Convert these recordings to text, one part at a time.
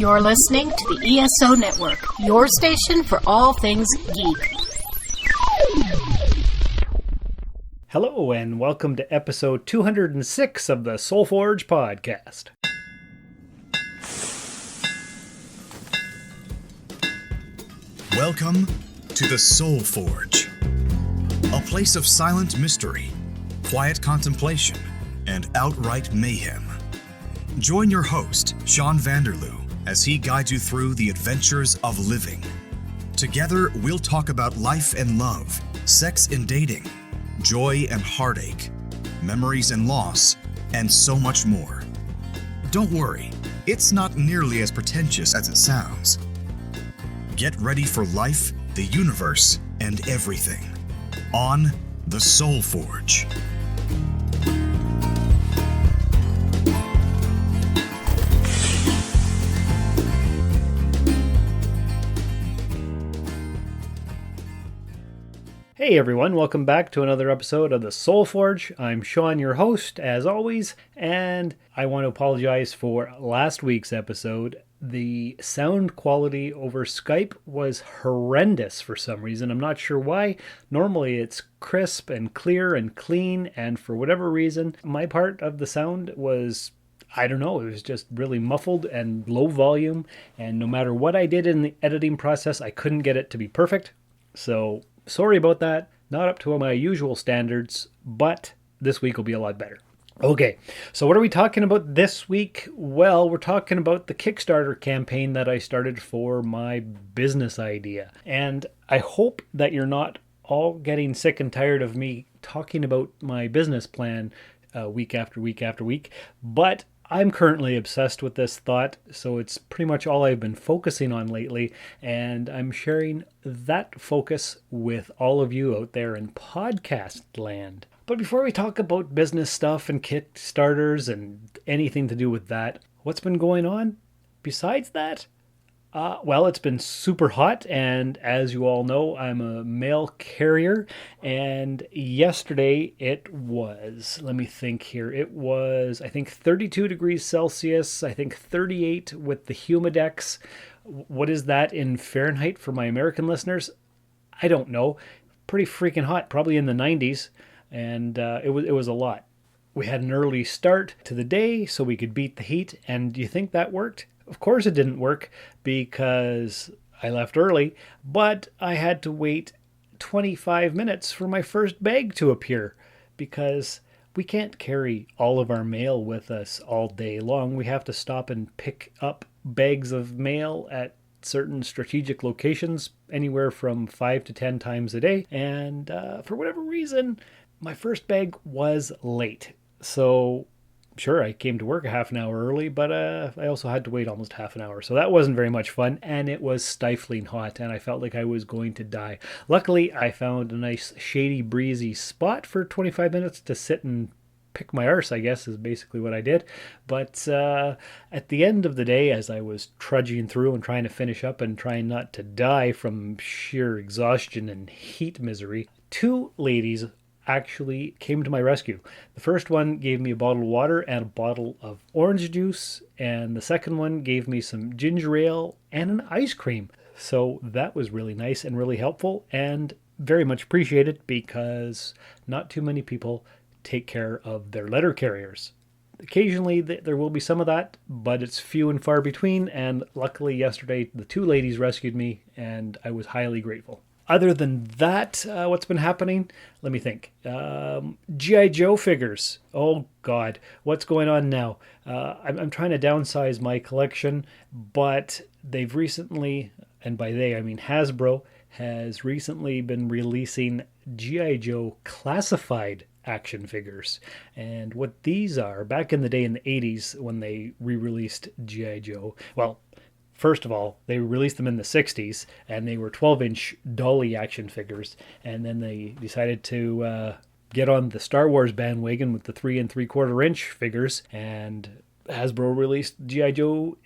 You're listening to the ESO Network, your station for all things geek. Hello and welcome to episode 206 of the Soulforge podcast. Welcome to the Soulforge, a place of silent mystery, quiet contemplation, and outright mayhem. Join your host, Sean Vanderloo, as he guides you through the adventures of living. Together, we'll talk about life and love, sex and dating, joy and heartache, memories and loss, and so much more. Don't worry, it's not nearly as pretentious as it sounds. Get ready for life, the universe, and everything on the Soulforge. Hey everyone, welcome back to another episode of the Soulforge. I'm Sean, your host, as always, and I want to apologize for last week's episode. The sound quality over Skype was horrendous for some reason. I'm not sure why. Normally it's crisp and clear and clean, and for whatever reason, my part of the sound was, I don't know, it was just really muffled and low volume, and no matter what I did in the editing process, I couldn't get it to be perfect. So sorry about that. Not up to my usual standards, but this week will be a lot better. Okay, so what are we talking about this week? Well, we're talking about the Kickstarter campaign that I started for my business idea. And I hope that you're not all getting sick and tired of me talking about my business plan week after week after week, but I'm currently obsessed with this thought, so it's pretty much all I've been focusing on lately, and I'm sharing that focus with all of you out there in podcast land. But before we talk about business stuff and Kickstarters and anything to do with that, what's been going on besides that? Well, it's been super hot, and as you all know, I'm a mail carrier, and yesterday it was, let me think here, it was, I think, 32 degrees Celsius, I think 38 with the humidex. What is that in Fahrenheit for my American listeners? I don't know. Pretty freaking hot, probably in the 90s, and it was a lot. We had an early start to the day so we could beat the heat, and do you think that worked? Of course it didn't work because I left early, but I had to wait 25 minutes for my first bag to appear because we can't carry all of our mail with us all day long. We have to stop and pick up bags of mail at certain strategic locations, anywhere from 5 to 10 times a day. And for whatever reason, my first bag was late. So sure, I came to work a half an hour early, but I also had to wait almost half an hour. So that wasn't very much fun, and it was stifling hot, and I felt like I was going to die. Luckily, I found a nice shady, breezy spot for 25 minutes to sit and pick my arse, I guess, is basically what I did. But at the end of the day, as I was trudging through and trying to finish up and trying not to die from sheer exhaustion and heat misery, two ladies actually came to my rescue. The first one gave me a bottle of water and a bottle of orange juice, and the second one gave me some ginger ale and an ice cream. So that was really nice and really helpful and very much appreciated because not too many people take care of their letter carriers. Occasionally there will be some of that, but it's few and far between, and luckily yesterday the two ladies rescued me and I was highly grateful. Other than that, what's been happening? Let me think. G.I. Joe figures. Oh, God. What's going on now? I'm trying to downsize my collection, but they've recently, and by they I mean HASBRO, has recently been releasing G.I. Joe classified action figures. And what these are, back in the day in the 80s when they re-released G.I. Joe, well, first of all, they released them in the 60s, and they were 12-inch dolly action figures, and then they decided to get on the Star Wars bandwagon with the 3 3/4-inch figures, and Hasbro released G.I. Joe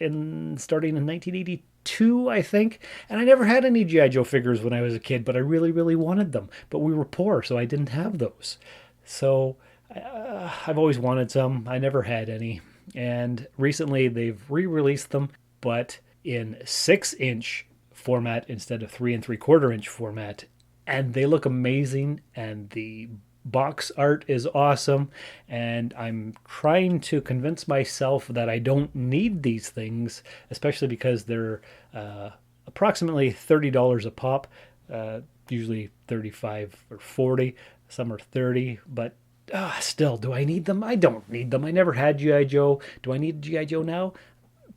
starting in 1982, I think, and I never had any G.I. Joe figures when I was a kid, but I really, really wanted them, but we were poor, so I didn't have those. So I've always wanted some. I never had any, and recently they've re-released them, but in 6-inch format instead of 3 3/4-inch format, and they look amazing, and the box art is awesome, and I'm trying to convince myself that I don't need these things, especially because they're approximately $30 a pop, usually 35 or 40, some are 30, but still, do I need them? I don't need them. I never had G.I. Joe. Do I need G.I. Joe now?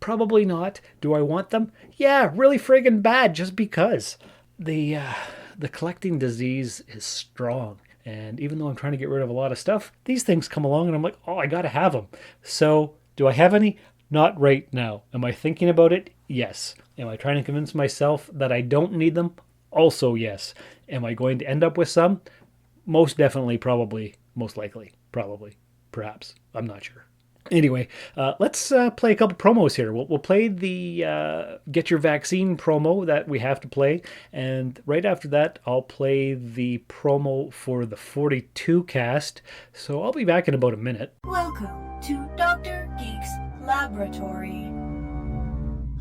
Probably not. Do I want them? Yeah, really friggin' bad, just because. The collecting disease is strong. And even though I'm trying to get rid of a lot of stuff, these things come along and I'm like, oh, I gotta have them. So, do I have any? Not right now. Am I thinking about it? Yes. Am I trying to convince myself that I don't need them? Also, yes. Am I going to end up with some? Most definitely, probably, most likely, probably, perhaps. I'm not sure. Anyway, let's play a couple promos here. We'll play the Get Your Vaccine promo that we have to play. And right after that, I'll play the promo for the 42 cast. So I'll be back in about a minute. Welcome to Dr. Geek's Laboratory.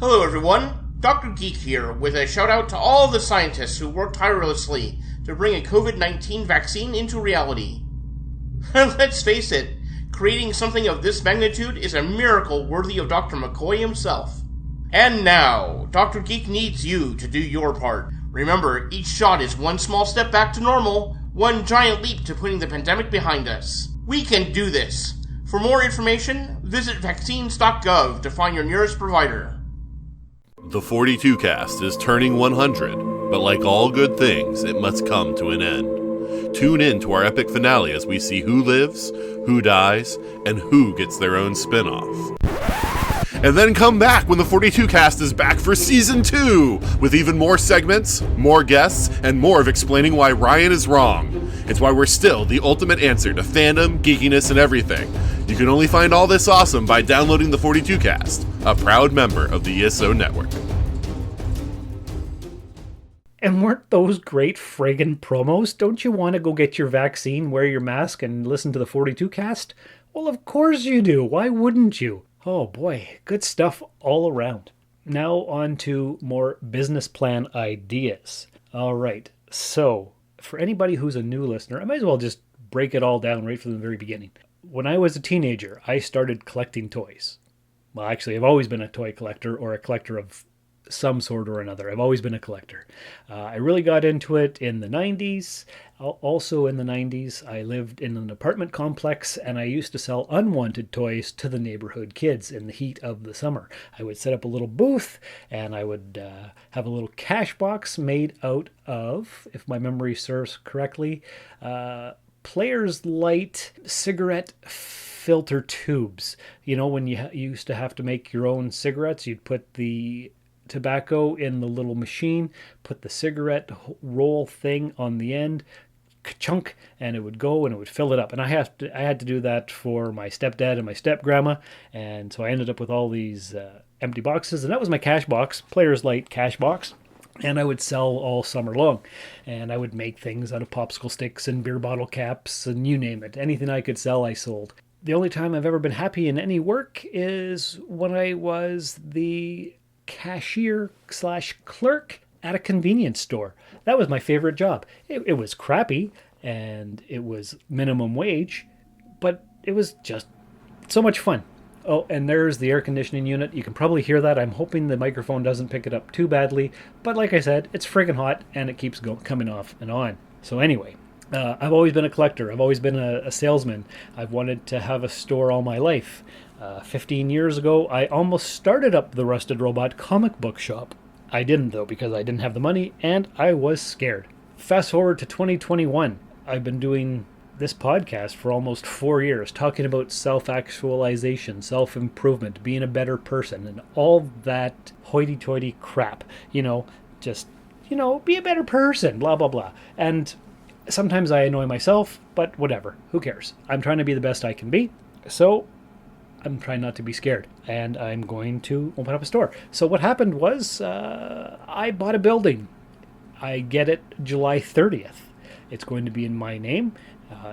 Hello everyone, Dr. Geek here with a shout out to all the scientists who worked tirelessly to bring a COVID-19 vaccine into reality. Let's face it, creating something of this magnitude is a miracle worthy of Dr. McCoy himself. And now, Dr. Geek needs you to do your part. Remember, each shot is one small step back to normal, one giant leap to putting the pandemic behind us. We can do this. For more information, visit vaccines.gov to find your nearest provider. The 42 cast is turning 100, but like all good things, it must come to an end. Tune in to our epic finale as we see who lives, who dies, and who gets their own spin-off. And then come back when the 42 cast is back for Season 2, with even more segments, more guests, and more of explaining why Ryan is wrong. It's why we're still the ultimate answer to fandom, geekiness, and everything. You can only find all this awesome by downloading the 42 cast, a proud member of the ESO Network. And weren't those great friggin' promos? Don't you want to go get your vaccine, wear your mask, and listen to the 42 cast? Well, of course you do. Why wouldn't you? Oh boy, good stuff all around. Now on to more business plan ideas. All right, so for anybody who's a new listener, I might as well just break it all down right from the very beginning. When I was a teenager, I started collecting toys. Well, actually, I've always been a toy collector, or a collector of some sort or another. I've always been a collector. I really got into it in the 90s. Also in the 90s, I lived in an apartment complex, and I used to sell unwanted toys to the neighborhood kids in the heat of the summer. I would set up a little booth, and I would have a little cash box made out of, if my memory serves correctly, Player's Light cigarette filter tubes. You know, when you used to have to make your own cigarettes, you'd put the tobacco in the little machine, put the cigarette roll thing on the end, chunk, and it would go and it would fill it up. And I had to do that for my stepdad and my stepgrandma, and so I ended up with all these empty boxes, and that was my cash box, Player's Light cash box. And I would sell all summer long, and I would make things out of popsicle sticks and beer bottle caps and you name it. Anything I could sell, I sold. The only time I've ever been happy in any work is when I was the cashier/clerk at a convenience store. That was my favorite job. It was crappy and it was minimum wage, but it was just so much fun. Oh, and there's the air conditioning unit. You can probably hear that. I'm hoping the microphone doesn't pick it up too badly, but like I said, it's friggin' hot and it keeps coming off and on. So anyway, I've always been a collector. I've always been a salesman. I've wanted to have a store all my life. 15 years ago, I almost started up the Rusted Robot comic book shop. I didn't, though, because I didn't have the money, and I was scared. Fast forward to 2021. I've been doing this podcast for almost 4 years, talking about self-actualization, self-improvement, being a better person, and all that hoity-toity crap. Be a better person, blah, blah, blah. And sometimes I annoy myself, but whatever. Who cares? I'm trying to be the best I can be, so I'm trying not to be scared, and I'm going to open up a store. So what happened was I bought a building. I get it July 30th. It's going to be in my name.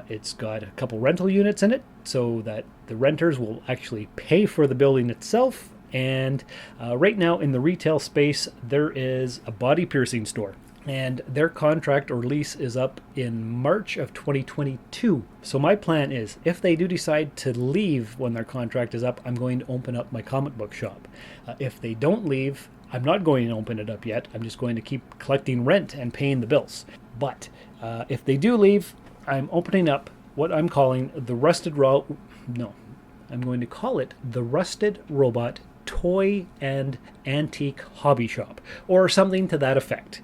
It's got a couple rental units in it so that the renters will actually pay for the building itself, And right now in the retail space, there is a body piercing store. And their contract or lease is up in March of 2022. So my plan is, if they do decide to leave when their contract is up, I'm going to open up my comic book shop. If they don't leave, I'm not going to open it up yet. I'm just going to keep collecting rent and paying the bills. But if they do leave, I'm opening up what I'm calling the I'm going to call it the Rusted Robot Toy and Antique Hobby Shop, or something to that effect,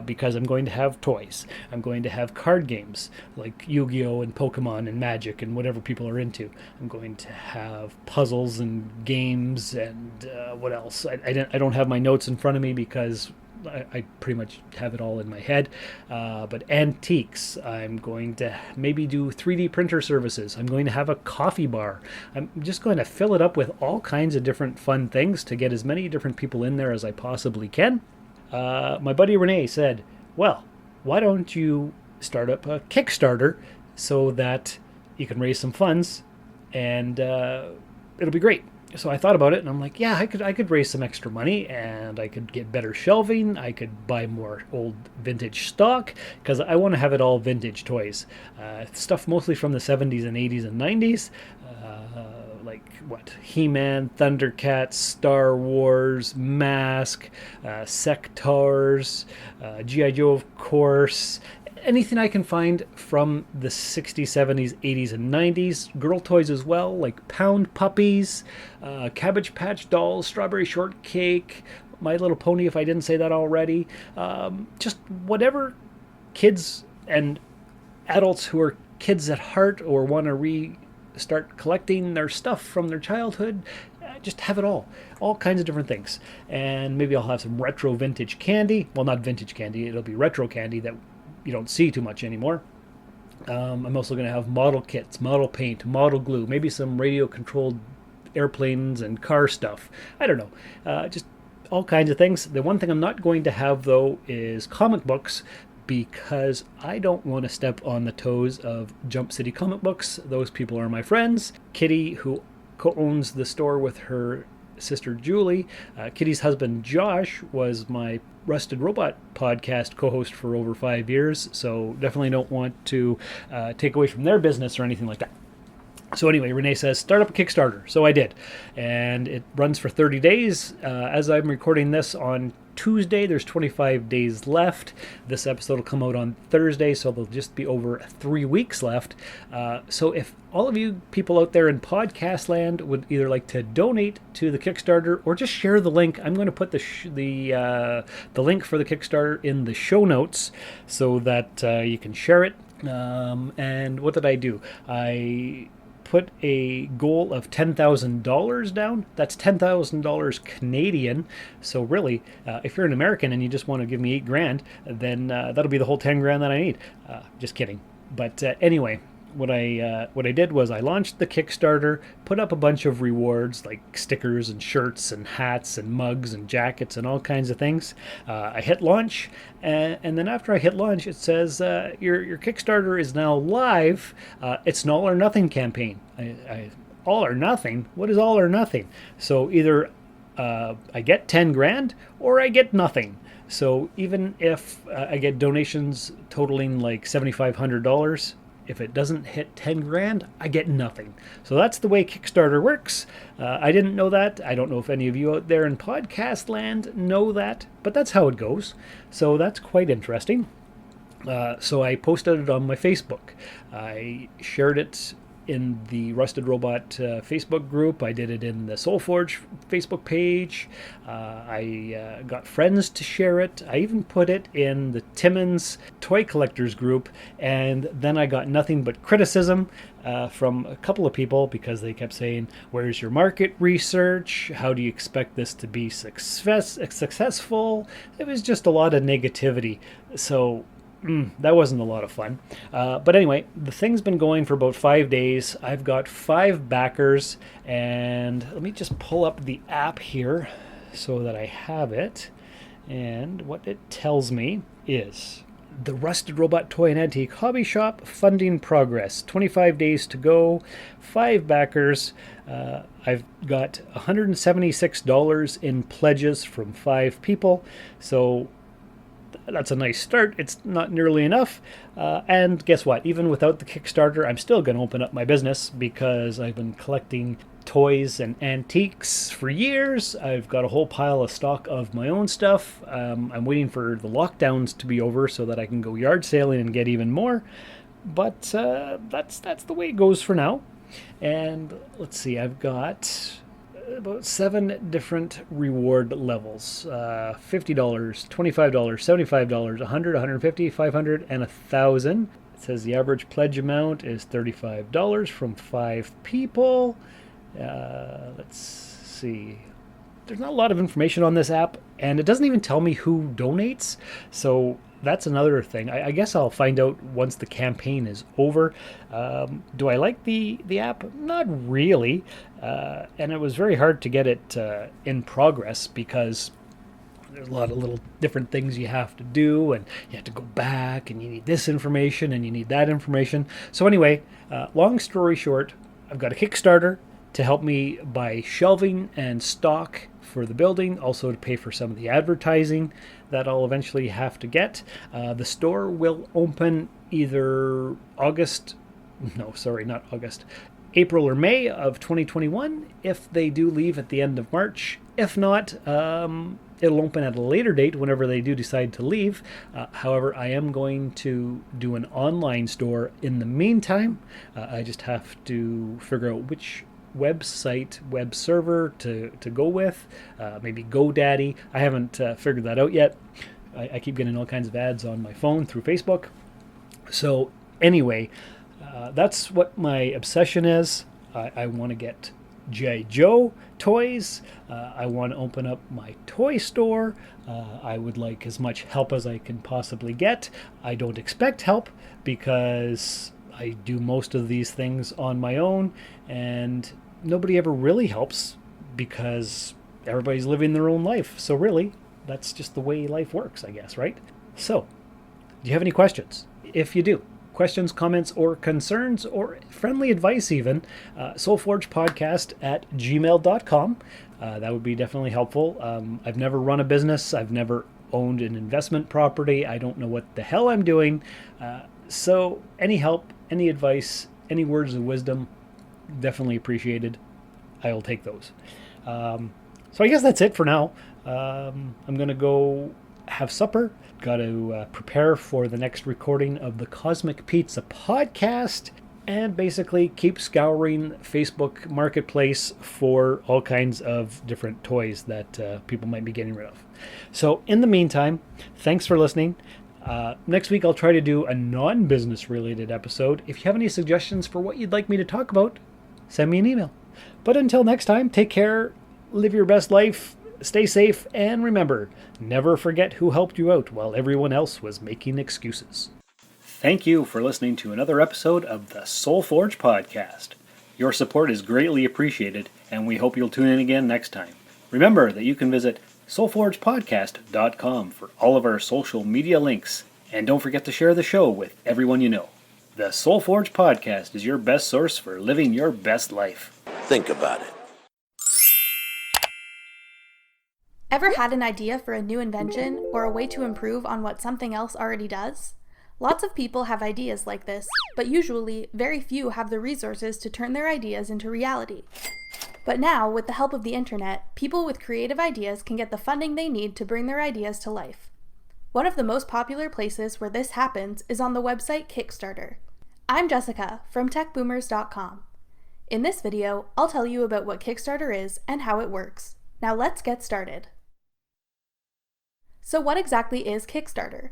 because I'm going to have toys. I'm going to have card games like Yu-Gi-Oh! And Pokemon and Magic and whatever people are into. I'm going to have puzzles and games and what else? I don't have my notes in front of me because I pretty much have it all in my head. But antiques, I'm going to maybe do 3D printer services. I'm going to have a coffee bar. I'm just going to fill it up with all kinds of different fun things to get as many different people in there as I possibly can. My buddy Renee said, well, why don't you start up a Kickstarter so that you can raise some funds and it'll be great. So I thought about it, and I'm like, yeah, I could raise some extra money, and I could get better shelving. I could buy more old vintage stock, because I want to have it all vintage toys. Stuff mostly from the 70s and 80s and 90s, like, He-Man, Thundercats, Star Wars, Mask, Sectors, G.I. Joe, of course. Anything I can find from the 60s, 70s, 80s, and 90s. Girl toys as well, like Pound Puppies, Cabbage Patch Dolls, Strawberry Shortcake, My Little Pony, if I didn't say that already. Just whatever kids and adults who are kids at heart or want to start collecting their stuff from their childhood. Just have it all kinds of different things. And maybe I'll have some retro vintage candy. Well, not vintage candy, it'll be retro candy that you don't see too much anymore. I'm also going to have model kits, model paint, model glue, maybe some radio-controlled airplanes and car stuff. I don't know. Just all kinds of things. The one thing I'm not going to have, though, is comic books, because I don't want to step on the toes of Jump City Comic Books. Those people are my friends. Kitty, who co-owns the store with her sister Julie. Kitty's husband Josh was my Rusted Robot podcast co-host for over 5 years, so definitely don't want to take away from their business or anything like that. So anyway, Renee says, start up a Kickstarter. So I did. And it runs for 30 days. As I'm recording this on Tuesday, there's 25 days left. This episode will come out on Thursday, so there'll just be over 3 weeks left. So if all of you people out there in podcast land would either like to donate to the Kickstarter or just share the link, I'm going to put the link for the Kickstarter in the show notes so that you can share it. And what did I do? I put a goal of $10,000 down. That's $10,000 Canadian. So really, if you're an American and you just want to give me $8,000, then that'll be the whole $10,000 that I need. Just kidding. But anyway, what I did was I launched the Kickstarter, put up a bunch of rewards like stickers and shirts and hats and mugs and jackets and all kinds of things. I hit launch, and then after I hit launch, it says your Kickstarter is now live. It's an all or nothing campaign. All or nothing? What is all or nothing? So either I get $10,000 or I get nothing. So even if I get donations totaling like $7,500, if it doesn't hit $10,000, I get nothing. So that's the way Kickstarter works. I didn't know that. I don't know if any of you out there in podcast land know that, but that's how it goes. So that's quite interesting. So I posted it on my Facebook. I shared it in the Rusted Robot Facebook group. I did it in the SoulForge Facebook page. I got friends to share it. I even put it in the Timmins Toy Collectors group, and then I got nothing but criticism from a couple of people because they kept saying, where's your market research? How do you expect this to be successful? It was just a lot of negativity. So that wasn't a lot of fun. But anyway, the thing's been going for about 5 days. I've got 5 backers, and let me just pull up the app here so that I have it. And what it tells me is the Rusted Robot Toy and Antique Hobby Shop funding progress. 25 days to go, 5 backers. I've got $176 in pledges from 5 people, so that's a nice start. It's not nearly enough. And guess what? Even without the Kickstarter, I'm still going to open up my business because I've been collecting toys and antiques for years. I've got a whole pile of stock of my own stuff. I'm waiting for the lockdowns to be over so that I can go yard sailing and get even more. But that's the way it goes for now. And let's see, I've got about 7 different reward levels. $50, $25, $75, $100, $150, $500, and $1,000. It says the average pledge amount is $35 from 5 people. Let's see. There's not a lot of information on this app, and it doesn't even tell me who donates. So that's another thing. I guess I'll find out once the campaign is over. Do I like the app? Not really. And it was very hard to get it in progress because there's a lot of little different things you have to do, and you have to go back, and you need this information, and you need that information. So anyway, long story short, I've got a Kickstarter to help me buy shelving and stock for the building, also to pay for some of the advertising that I'll eventually have to get. The store will open either April or May of 2021 if they do leave at the end of March. If not, it'll open at a later date whenever they do decide to leave. However, I am going to do an online store in the meantime. I just have to figure out which web server to go with, maybe GoDaddy. I haven't figured that out yet. I keep getting all kinds of ads on my phone through Facebook. So anyway, that's what my obsession is. I want to get G.I. Joe toys. I want to open up my toy store. I would like as much help as I can possibly get. I don't expect help because I do most of these things on my own, and nobody ever really helps because everybody's living their own life. So really, that's just the way life works, I guess, right? So, do you have any questions? If you do, questions, comments, or concerns, or friendly advice even, soulforgepodcast@gmail.com. That would be definitely helpful. I've never run a business. I've never owned an investment property. I don't know what the hell I'm doing. So any help, any advice, any words of wisdom, definitely appreciated. I'll take those. So I guess that's it for now. I'm going to go have supper. Got to prepare for the next recording of the Cosmic Pizza podcast, and basically keep scouring Facebook Marketplace for all kinds of different toys that people might be getting rid of. So in the meantime, thanks for listening. Next week I'll try to do a non-business related episode. If you have any suggestions for what you'd like me to talk about, send me an email. But until next time, take care, live your best life, stay safe, and remember, never forget who helped you out while everyone else was making excuses. Thank you for listening to another episode of the Soul Forge podcast. Your support is greatly appreciated, and we hope you'll tune in again next time. Remember that you can visit soulforgepodcast.com for all of our social media links, and don't forget to share the show with everyone you know. The Soul Forge podcast is your best source for living your best life. Think about it. Ever had an idea for a new invention or a way to improve on what something else already does? Lots of people have ideas like this, but usually very few have the resources to turn their ideas into reality. But now, with the help of the internet, people with creative ideas can get the funding they need to bring their ideas to life. One of the most popular places where this happens is on the website Kickstarter. I'm Jessica from techboomers.com. In this video, I'll tell you about what Kickstarter is and how it works. Now let's get started. So what exactly is Kickstarter?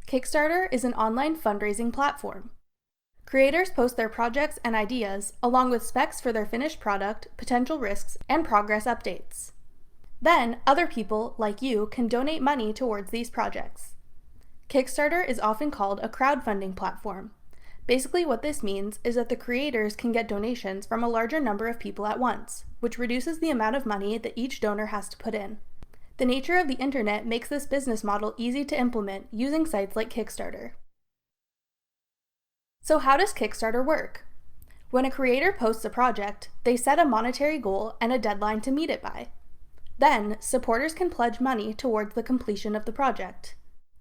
Kickstarter is an online fundraising platform. Creators post their projects and ideas, along with specs for their finished product, potential risks, and progress updates. Then, other people, like you, can donate money towards these projects. Kickstarter is often called a crowdfunding platform. Basically what this means is that the creators can get donations from a larger number of people at once, which reduces the amount of money that each donor has to put in. The nature of the internet makes this business model easy to implement using sites like Kickstarter. So how does Kickstarter work? When a creator posts a project, they set a monetary goal and a deadline to meet it by. Then, supporters can pledge money towards the completion of the project.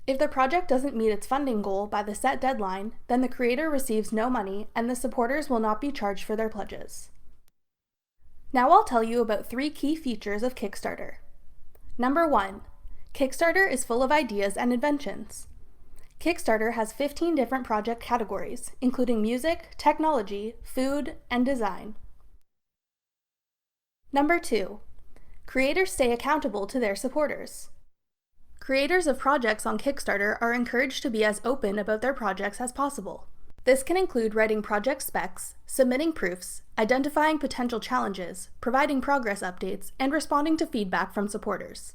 If the project doesn't meet its funding goal by the set deadline, then the creator receives no money and the supporters will not be charged for their pledges. Now I'll tell you about 3 key features of Kickstarter. Number 1. Kickstarter is full of ideas and inventions. Kickstarter has 15 different project categories, including music, technology, food, and design. Number 2. Creators stay accountable to their supporters. Creators of projects on Kickstarter are encouraged to be as open about their projects as possible. This can include writing project specs, submitting proofs, identifying potential challenges, providing progress updates, and responding to feedback from supporters.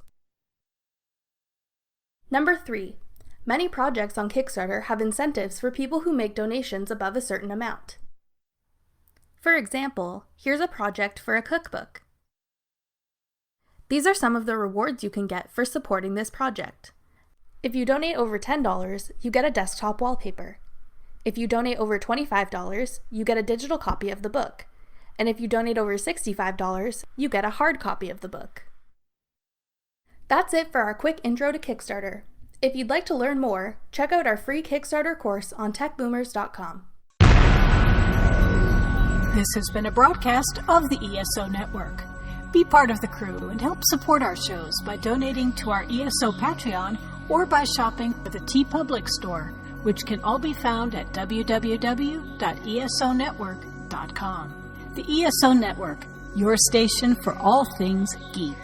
Number 3. Many projects on Kickstarter have incentives for people who make donations above a certain amount. For example, here's a project for a cookbook. These are some of the rewards you can get for supporting this project. If you donate over $10, you get a desktop wallpaper. If you donate over $25, you get a digital copy of the book. And if you donate over $65, you get a hard copy of the book. That's it for our quick intro to Kickstarter. If you'd like to learn more, check out our free Kickstarter course on techboomers.com. This has been a broadcast of the ESO Network. Be part of the crew and help support our shows by donating to our ESO Patreon or by shopping at the TeePublic store, which can all be found at www.esonetwork.com. The ESO Network, your station for all things geek.